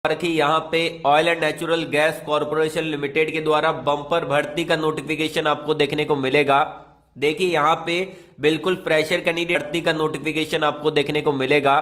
रखी यहाँ पे oil and natural gas corporation limited के द्वारा बम्पर भर्ती का नोटिफिकेशन आपको देखने को मिलेगा। देखिए यहाँ पे बिल्कुल फ्रेशर कैंडिडेट भर्ती का नोटिफिकेशन आपको देखने को मिलेगा।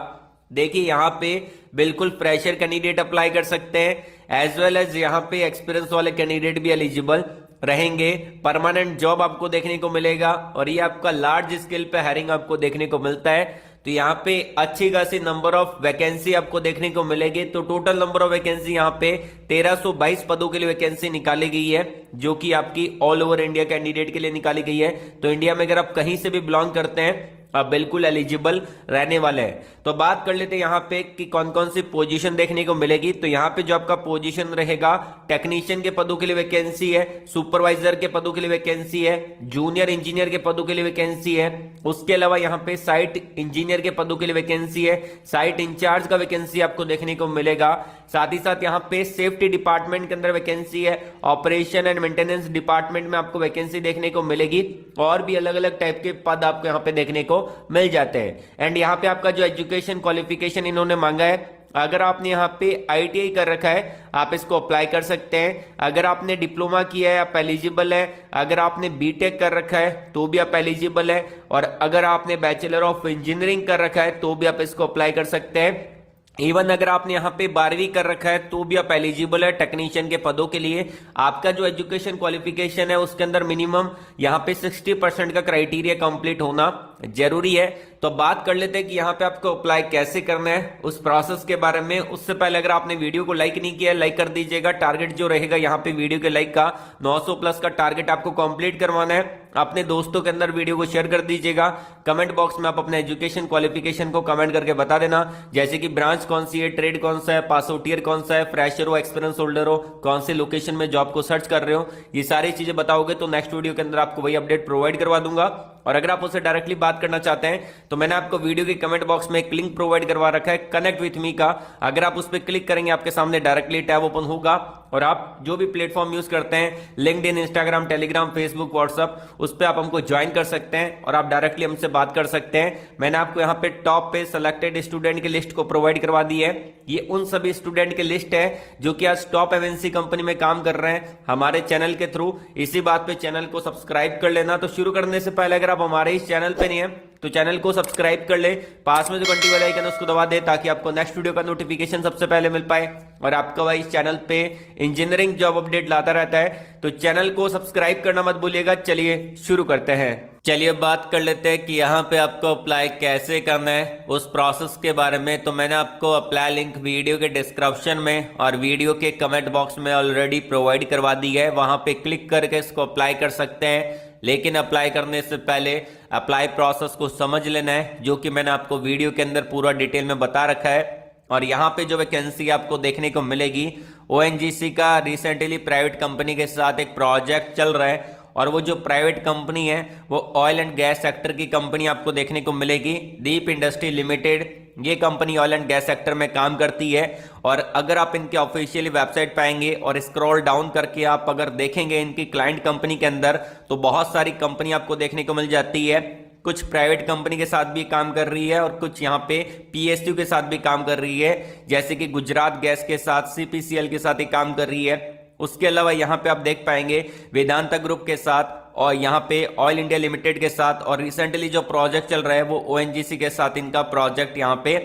देखिए यहाँ पे बिल्कुल फ्रेशर कैंडिडेट अप्लाई कर सकते हैं, एज वेल एज यहाँ पे एक्सपीरियंस वाले कैंडिडेट भी एलिजिबल रहेंगे। परमानेंट जॉब आपको देखने को मिलेगा और ये आपका लार्ज स्केल पे हायरिंग आपको देखने को मिलता है। तो यहाँ पे अच्छी खासी नंबर ऑफ वैकेंसी आपको देखने को मिलेगी। तो टोटल नंबर ऑफ वैकेंसी यहाँ पे 1322 पदों के लिए वैकेंसी निकाली गई है, जो कि आपकी ऑल ओवर इंडिया कैंडिडेट के लिए निकाली गई है। तो इंडिया में अगर आप कहीं से भी बिलोंग करते हैं आप बिल्कुल एलिजिबल रहने वाले हैं। तो बात कर लेते हैं यहाँ पे कि कौन कौन सी पोजीशन देखने को मिलेगी। तो यहाँ पे जो आपका पोजीशन रहेगा, टेक्नीशियन के पदों के लिए वैकेंसी है, सुपरवाइजर के पदों के लिए वैकेंसी है, जूनियर इंजीनियर के पदों के लिए वैकेंसी है। उसके अलावा यहाँ पे साइट इंजीनियर के पदों के लिए वैकेंसी है, साइट इंचार्ज का वैकेंसी आपको देखने को मिलेगा। साथ ही साथ यहाँ पे सेफ्टी डिपार्टमेंट के अंदर वैकेंसी है, ऑपरेशन एंड मेंटेनेंस डिपार्टमेंट में आपको वैकेंसी देखने को मिलेगी, और भी अलग अलग टाइप के पद आपको यहाँ पे देखने को मिल जाते हैं। एंड यहाँ पे आपका जो एजुकेशन क्वालिफिकेशन इन्होंने मांगा है, अगर आपने यहाँ पे आईटीआई कर रखा है आप इसको अप्लाई कर सकते हैं। अगर आपने डिप्लोमा किया है आप एलिजिबल है। अगर आपने बीटेक कर रखा है तो भी आप एलिजिबल है। और अगर आपने बैचलर ऑफ इंजीनियरिंग कर रखा है तो भी आप इसको अप्लाई कर सकते हैं। इवन अगर आपने यहाँ पे 12वीं कर रखा है तो भी आप एलिजिबल है टेक्नीशियन के पदों के लिए। आपका जो एजुकेशन क्वालिफिकेशन है उसके अंदर मिनिमम यहाँ पे 60% का क्राइटेरिया कंप्लीट होना जरूरी है। तो बात कर लेते हैं कि यहाँ पे आपको अप्लाई कैसे करना है, उस प्रोसेस के बारे में। उससे पहले अगर आपने वीडियो को लाइक नहीं किया है लाइक कर दीजिएगा। टारगेट जो रहेगा यहाँ पे वीडियो के लाइक का 900 प्लस का टारगेट आपको कंप्लीट करवाना है। अपने दोस्तों के अंदर वीडियो को शेयर कर दीजिएगा। कमेंट बॉक्स में आप अपने एजुकेशन क्वालिफिकेशन को कमेंट करके बता देना, जैसे कि ब्रांच कौन सी है, ट्रेड कौन सा है, पास आउट ईयर कौन सा है, फ्रेशर हो, एक्सपीरियंस होल्डर हो, कौन से लोकेशन में जॉब को सर्च कर रहे हो। ये सारी चीजें बताओगे तो नेक्स्ट वीडियो के अंदर आपको वही अपडेट प्रोवाइड करवा दूंगा। और अगर आप उससे डायरेक्टली बात करना चाहते हैं तो मैंने आपको वीडियो के कमेंट बॉक्स में एक लिंक प्रोवाइड करवा रखा है कनेक्ट विथ मी का। अगर आप उस पर क्लिक करेंगे आपके सामने डायरेक्टली टैब ओपन होगा और आप जो भी प्लेटफॉर्म यूज करते हैं, LinkedIn, Instagram, Telegram, Facebook, WhatsApp, उस पर आप हमको ज्वाइन कर सकते हैं और आप डायरेक्टली हमसे बात कर सकते हैं। मैंने आपको यहाँ पे टॉप पे सेलेक्टेड स्टूडेंट की लिस्ट को प्रोवाइड करवा दी है। ये उन सभी स्टूडेंट की लिस्ट है जो कि आज टॉप एमएनसी कंपनी में काम कर रहे हैं हमारे चैनल के थ्रू। इसी बात पे चैनल को सब्सक्राइब कर लेना। तो शुरू करने से पहले अगर आप हमारे इस चैनल पे नहीं है तो चैनल को सब्सक्राइब कर ले, पास में जो घंटी वाला आइकन है उसको दबा दे ताकि आपको नेक्स्ट वीडियो का नोटिफिकेशन सबसे पहले मिल पाए। और आपका भाई इस चैनल पे इंजीनियरिंग जॉब अपडेट लाता रहता है, तो चैनल को सब्सक्राइब करना मत भूलिएगा। चलिए शुरू करते हैं। चलिए बात कर लेते हैं कि यहाँ पे आपको अप्लाई कैसे करना है, उस प्रोसेस के बारे में। तो मैंने आपको अप्लाई लिंक वीडियो के डिस्क्रिप्शन में और वीडियो के कमेंट बॉक्स में ऑलरेडी प्रोवाइड करवा दी है, वहां पे क्लिक करके इसको अप्लाई कर सकते हैं। लेकिन अप्लाई करने से पहले अप्लाई प्रोसेस को समझ लेना है, जो कि मैंने आपको वीडियो के अंदर पूरा डिटेल में बता रखा है। और यहाँ पे जो वैकेंसी आपको देखने को मिलेगी, ओएनजीसी का रिसेंटली प्राइवेट कंपनी के साथ एक प्रोजेक्ट चल रहा है और वो जो प्राइवेट कंपनी है वो ऑयल एंड गैस सेक्टर की कंपनी आपको देखने को मिलेगी, दीप इंडस्ट्री लिमिटेड। ये company oil and gas sector में काम करती है। और अगर आप इनके ऑफिशियली वेबसाइट पे आएंगे और स्क्रॉल डाउन करके आप अगर देखेंगे इनकी क्लाइंट कंपनी के अंदर, तो बहुत सारी कंपनी आपको देखने को मिल जाती है। कुछ प्राइवेट कंपनी के साथ भी काम कर रही है और कुछ यहाँ पे पीएसयू के साथ भी काम कर रही है, जैसे कि गुजरात गैस के साथ, सीपीसीएल के साथ ही काम कर रही है। उसके अलावा यहाँ पे आप देख पाएंगे वेदांता ग्रुप के साथ और यहाँ पे ऑयल इंडिया लिमिटेड के साथ, और रिसेंटली जो प्रोजेक्ट चल रहा है वो ओएनजीसी के साथ इनका प्रोजेक्ट यहाँ पे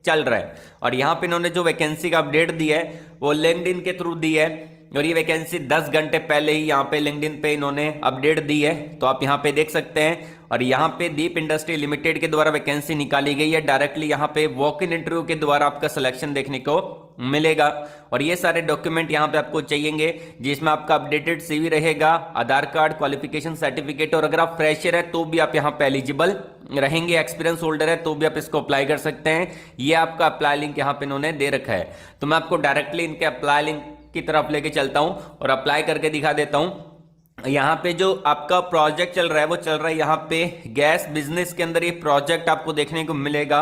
चल रहा है। और यहाँ पे इन्होंने जो वैकेंसी का अपडेट दी है वो लिंक्डइन के थ्रू दी है, और ये वैकेंसी 10 घंटे पहले ही यहाँ पे लिंक्डइन पे इन्होंने अपडेट दी है, तो आप यहाँ पे देख सकते हैं। और यहाँ पे दीप इंडस्ट्री लिमिटेड के द्वारा वैकेंसी निकाली गई है। डायरेक्टली यहाँ पे वॉक इन इंटरव्यू के द्वारा आपका सिलेक्शन देखने को मिलेगा। और ये सारे डॉक्यूमेंट यहाँ पे आपको चाहिएंगे, जिसमें आपका अपडेटेड सीवी रहेगा, आधार कार्ड, क्वालिफिकेशन सर्टिफिकेट, और अगर आप फ्रेशर है तो भी आप यहाँ पे एलिजिबल रहेंगे, एक्सपीरियंस होल्डर है तो भी आप इसको अप्लाई कर सकते हैं। ये आपका अप्लाई लिंक यहाँ पे इन्होंने दे रखा है। तो मैं आपको डायरेक्टली इनके अप्लाई लिंक की तरफ लेके चलता हूं और अप्लाई करके दिखा देता हूं। यहाँ पे जो आपका प्रोजेक्ट चल रहा है वो चल रहा है यहाँ पे गैस बिजनेस के अंदर ये प्रोजेक्ट आपको देखने को मिलेगा।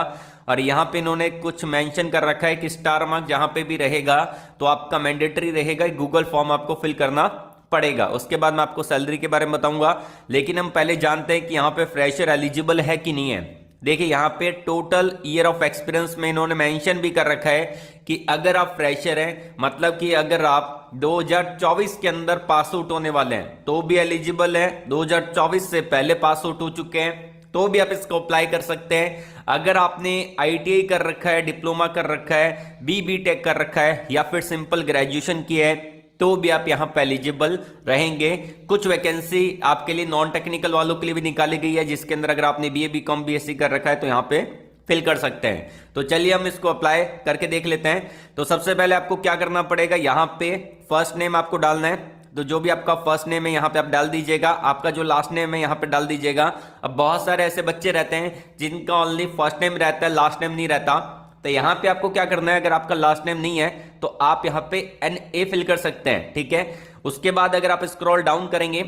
और यहाँ पे इन्होंने कुछ मेंशन कर रखा है कि स्टार मार्क जहां पे भी रहेगा तो आपका मैंडेटरी रहेगा, गूगल फॉर्म आपको फिल करना पड़ेगा। उसके बाद मैं आपको सैलरी के बारे में बताऊंगा, लेकिन हम पहले जानते हैं कि यहाँ पे फ्रेशर एलिजिबल है कि नहीं है। देखिए यहाँ पे टोटल ईयर ऑफ एक्सपीरियंस में इन्होंने मेंशन भी कर रखा है कि अगर आप फ्रेशर हैं, मतलब कि अगर आप 2024 के अंदर पास आउट होने वाले हैं तो भी एलिजिबल है, 2024 से पहले पास आउट हो चुके हैं तो भी आप इसको अप्लाई कर सकते हैं। अगर आपने आईटीआई कर रखा है, डिप्लोमा कर रखा है, बीटेक कर रखा है या फिर सिंपल ग्रेजुएशन किया है तो भी आप यहां पे एलिजिबल रहेंगे। कुछ वैकेंसी आपके लिए नॉन टेक्निकल वालों के लिए भी निकाली गई है, जिसके अंदर अगर आपने बीए बीकॉम बीएससी कर रखा है तो यहां पे फिल कर सकते हैं। तो चलिए हम इसको अप्लाई करके देख लेते हैं। तो सबसे पहले आपको क्या करना पड़ेगा, यहां पे फर्स्ट नेम आपको डालना है। तो जो भी आपका फर्स्ट नेम है यहाँ पे आप डाल दीजिएगा, आपका जो लास्ट नेम है यहाँ पे डाल दीजिएगा। अब बहुत सारे ऐसे बच्चे रहते हैं जिनका ओनली फर्स्ट नेम रहता है, लास्ट नेम नहीं रहता। तो यहाँ पे आपको क्या करना है, अगर आपका लास्ट नेम नहीं है तो आप यहाँ पे NA फिल कर सकते हैं, ठीक है। उसके बाद अगर आप स्क्रॉल डाउन करेंगे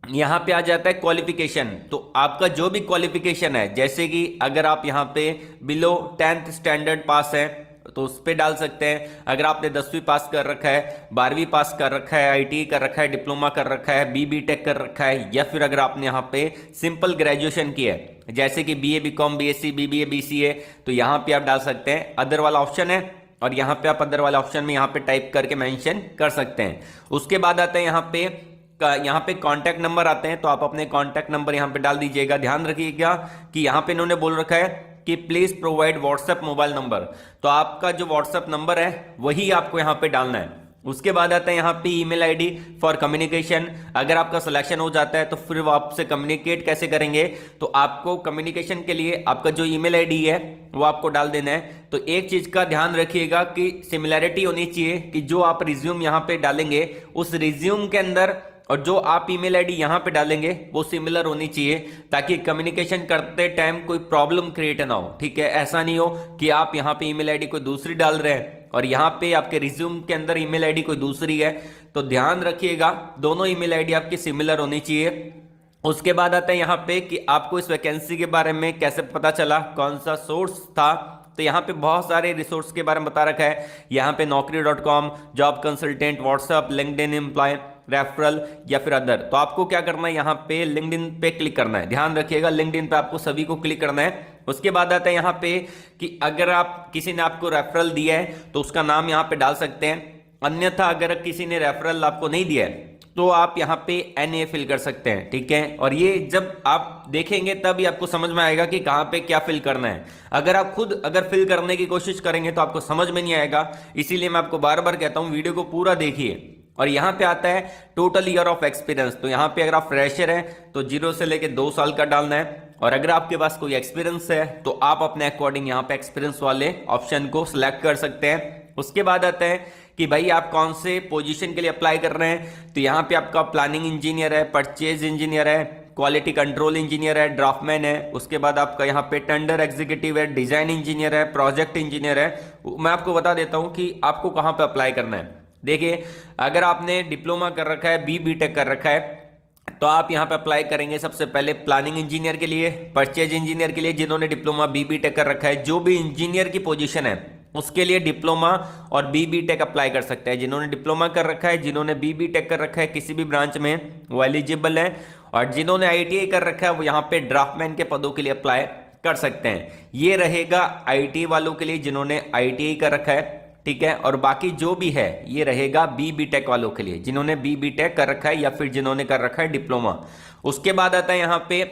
यहाँ पे आ जाता है क्वालिफिकेशन। तो आपका जो भी क्वालिफिकेशन है, जैसे कि अगर आप यहाँ पे बिलो 10th स्टैंडर्ड पास है तो उस पे डाल सकते हैं। अगर आपने 10वीं पास कर रखा है, 12वीं पास कर रखा है, आईटीआई कर रखा है, डिप्लोमा कर रखा है, बीटेक कर रखा है, या फिर अगर आपने यहाँ पे सिंपल ग्रेजुएशन किया है जैसे कि BA BCom BSc BBA BCA, तो यहाँ पे आप डाल सकते हैं। अदर वाला ऑप्शन है और यहाँ पे आप अदर वाला ऑप्शन में यहाँ पे टाइप करके मेंशन कर सकते हैं। उसके बाद आता है यहाँ पे कांटेक्ट नंबर आते हैं, तो आप अपने कांटेक्ट नंबर यहाँ पे डाल दीजिएगा। ध्यान रखिएगा कि यहाँ पे इन्होंने बोल रखा है कि please provide WhatsApp mobile number, तो आपका जो व्हाट्सएप नंबर है वही आपको यहाँ पे डालना है। उसके बाद आता है यहाँ पे ईमेल आईडी फॉर कम्युनिकेशन। अगर आपका सिलेक्शन हो जाता है तो फिर वो आपसे कम्युनिकेट कैसे करेंगे, तो आपको कम्युनिकेशन के लिए आपका जो ईमेल आईडी है वो आपको डाल देना है। तो एक चीज का ध्यान रखिएगा कि सिमिलैरिटी होनी चाहिए कि जो आप रिज्यूम यहाँ पे डालेंगे उस रिज्यूम के अंदर और जो आप ईमेल आईडी यहां पे डालेंगे वो सिमिलर होनी चाहिए, ताकि कम्युनिकेशन करते टाइम कोई प्रॉब्लम क्रिएट ना हो, ठीक है। ऐसा नहीं हो कि आप यहां पे ईमेल आईडी कोई दूसरी डाल रहे हैं और यहां पे आपके रिज्यूम के अंदर ईमेल आईडी कोई दूसरी है। तो ध्यान रखिएगा दोनों ईमेल आईडी आपकी सिमिलर होनी चाहिए। उसके बाद आता है यहाँ पे कि आपको इस वैकेंसी के बारे में कैसे पता चला, कौन सा सोर्स था। तो यहाँ पे बहुत सारे रिसोर्स के बारे में बता रखा है। यहाँ पे naukri.com, job consultant, WhatsApp, LinkedIn employ, referral या फिर अदर। तो आपको क्या करना है, यहाँ पे लिंक्डइन पे क्लिक करना है। ध्यान रखिएगा लिंक्डइन पे आपको सभी को क्लिक करना है। उसके बाद आता है यहाँ पे कि अगर आप किसी ने आपको रेफरल दिया है तो उसका नाम यहाँ पे डाल सकते हैं। अन्यथा अगर किसी ने रेफरल आपको नहीं दिया है तो आप यहाँ पे NA फिल कर सकते हैं, ठीक है। और ये जब आप देखेंगे तभी आपको समझ में आएगा कि कहाँ पे क्या फिल करना है। अगर आप खुद अगर फिल करने की कोशिश करेंगे तो आपको समझ में नहीं आएगा, इसीलिए मैं आपको बार बार कहता हूँ वीडियो को पूरा देखिए। और यहाँ पे आता है टोटल ईयर ऑफ एक्सपीरियंस। तो यहाँ पे अगर आप फ्रेशर हैं तो 0 से लेके 2 साल का डालना है, और अगर आपके पास कोई एक्सपीरियंस है तो आप अपने अकॉर्डिंग यहाँ पे एक्सपीरियंस वाले ऑप्शन को सिलेक्ट कर सकते हैं। उसके बाद आता है कि भाई आप कौन से पोजीशन के लिए अप्लाई कर रहे हैं। तो यहाँ पे आपका प्लानिंग इंजीनियर है, परचेज इंजीनियर है, क्वालिटी कंट्रोल इंजीनियर है, ड्राफ्टमैन है। उसके बाद आपका यहाँ पे टेंडर एग्जीक्यूटिव है, डिजाइन इंजीनियर है, प्रोजेक्ट इंजीनियर है। मैं आपको बता देता हूँ कि आपको कहाँ पे अप्लाई करना है। देखिए अगर आपने डिप्लोमा कर रखा है, बीटेक कर रखा है, तो आप यहाँ पे अप्लाई करेंगे सबसे पहले प्लानिंग इंजीनियर के लिए, परचेज इंजीनियर के लिए जिन्होंने डिप्लोमा बीटेक कर रखा है। जो भी इंजीनियर की पोजीशन है उसके लिए डिप्लोमा और बीटेक अप्लाई कर सकते हैं। जिन्होंने डिप्लोमा कर रखा है, जिन्होंने बीटेक कर रखा है किसी भी ब्रांच में, वो एलिजिबल है। और जिन्होंने आईटीआई कर रखा है वो यहाँ पे ड्राफ्टमैन के पदों के लिए अप्लाई कर सकते हैं। ये रहेगा आईटीआई वालों के लिए जिन्होंने आईटीआई कर रखा है, ठीक है। और बाकी जो भी है ये रहेगा बीटेक वालों के लिए जिन्होंने बीटेक कर रखा है या फिर जिन्होंने कर रखा है डिप्लोमा। उसके बाद आता है यहाँ पे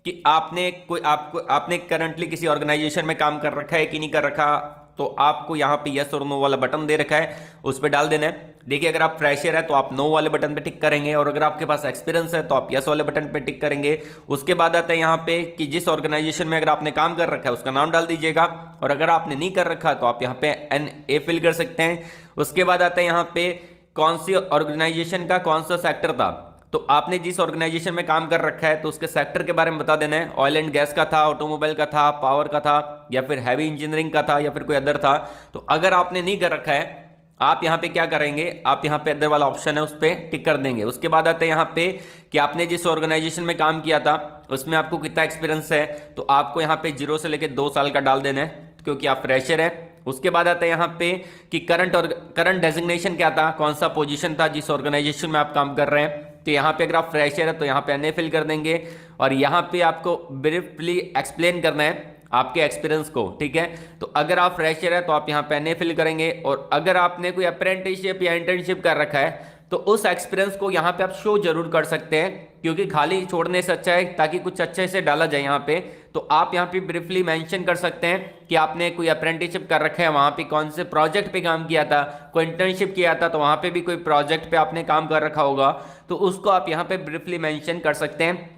कि आपने करंटली किसी ऑर्गेनाइजेशन में काम कर रखा है कि नहीं कर रखा। तो आपको यहाँ पे यस और नो वाला बटन दे रखा है, उस पर डाल देना है। देखिए अगर आप फ्रेशर है तो आप नो वाले बटन पे टिक करेंगे, और अगर आपके पास एक्सपीरियंस है तो आप यस वाले बटन पे टिक करेंगे। उसके बाद आता है यहाँ पे कि जिस ऑर्गेनाइजेशन में अगर आपने काम कर रखा है उसका नाम डाल दीजिएगा, और अगर आपने नहीं कर रखा तो आप यहाँ पे NA फिल कर सकते हैं। उसके बाद आता है यहाँ पे कौन सी ऑर्गेनाइजेशन का कौन सा सेक्टर था। तो आपने जिस ऑर्गेनाइजेशन में काम कर रखा है तो उसके सेक्टर के बारे में बता देना है। ऑयल एंड गैस का था, ऑटोमोबाइल का था, पावर का था, या फिर हैवी इंजीनियरिंग का था, या फिर कोई अदर था। तो अगर आपने नहीं कर रखा है आप यहाँ पे क्या करेंगे, आप यहाँ पे अदर वाला ऑप्शन है उस पर टिक कर देंगे। उसके बाद आते हैं यहाँ पे कि आपने जिस ऑर्गेनाइजेशन में काम किया था उसमें आपको कितना एक्सपीरियंस है। तो आपको यहाँ पे 0 से लेकर 2 साल का डाल देना है क्योंकि आप फ्रेशर है। उसके बाद आता है यहाँ पे कि करंट डेजिग्नेशन क्या था, कौन सा पोजीशन था जिस ऑर्गेनाइजेशन में आप काम कर रहे हैं। तो यहाँ पे अगर आप फ्रेशर है तो यहाँ पे NA फिल कर देंगे, और यहाँ पे आपको ब्रीफली एक्सप्लेन करना है आपके एक्सपीरियंस को, ठीक है। तो अगर आप फ्रेशर है तो आप यहाँ पे NA फिल करेंगे, और अगर आपने कोई अप्रेंटिसशिप या इंटर्नशिप कर रखा है तो उस एक्सपीरियंस को यहाँ पे आप शो जरूर कर सकते हैं, क्योंकि खाली छोड़ने से अच्छा है ताकि कुछ अच्छे से डाला जाए यहाँ पे। तो आप यहाँ पे ब्रीफली मेंशन कर सकते हैं कि आपने कोई अप्रेंटिसशिप कर रखा है, वहाँ पे कौन से प्रोजेक्ट पे काम किया था, कोई इंटर्नशिप किया था तो वहाँ पे भी कोई प्रोजेक्ट पे आपने काम कर रखा होगा, तो उसको आप यहाँ पे ब्रीफली मेंशन कर सकते हैं।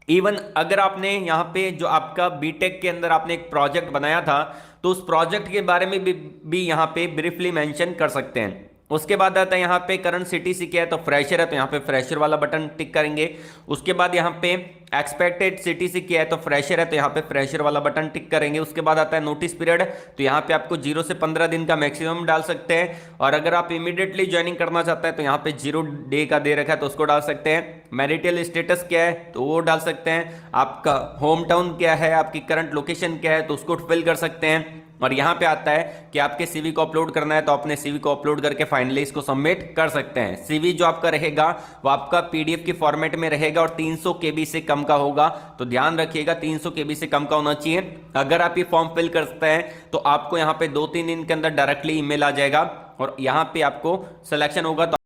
इवन अगर आपने यहाँ पे जो आपका बीटेक के अंदर आपने एक प्रोजेक्ट बनाया था तो उस प्रोजेक्ट के बारे में भी यहाँ पे ब्रीफली मेंशन कर सकते हैं। उसके बाद आता है यहाँ पे करंट सीटीसी क्या है, तो फ्रेशर है तो यहाँ पे फ्रेशर वाला बटन टिक करेंगे। उसके बाद यहाँ पे एक्सपेक्टेड सीटीसी क्या है, तो फ्रेशर है तो यहाँ पे फ्रेशर वाला बटन टिक करेंगे। उसके बाद आता है नोटिस पीरियड, तो यहाँ पे आपको 0 से 15 दिन का मैक्सिमम डाल सकते हैं, और अगर आप इमीडिएटली ज्वाइनिंग करना चाहते हैं तो यहाँ पे 0 डे का दे रखा है तो उसको डाल सकते हैं। मैरिटल स्टेटस क्या है तो वो डाल सकते हैं। आपका होम टाउन क्या है, आपकी करंट लोकेशन क्या है तो उसको फिल कर सकते हैं। और यहाँ पे आता है कि आपके सीवी को अपलोड करना है तो अपने सीवी को अपलोड करके फाइनली इसको सबमिट कर सकते हैं। सीवी जो आपका रहेगा वो आपका पीडीएफ की फॉर्मेट में रहेगा और 300 केबी से कम का होगा, तो ध्यान रखिएगा 300 केबी से कम का होना चाहिए। अगर आप ये फॉर्म फिल करते हैं तो आपको यहाँ पे 2-3 दिन के अंदर डायरेक्टली ईमेल आ जाएगा और यहाँ पे आपको सिलेक्शन होगा तो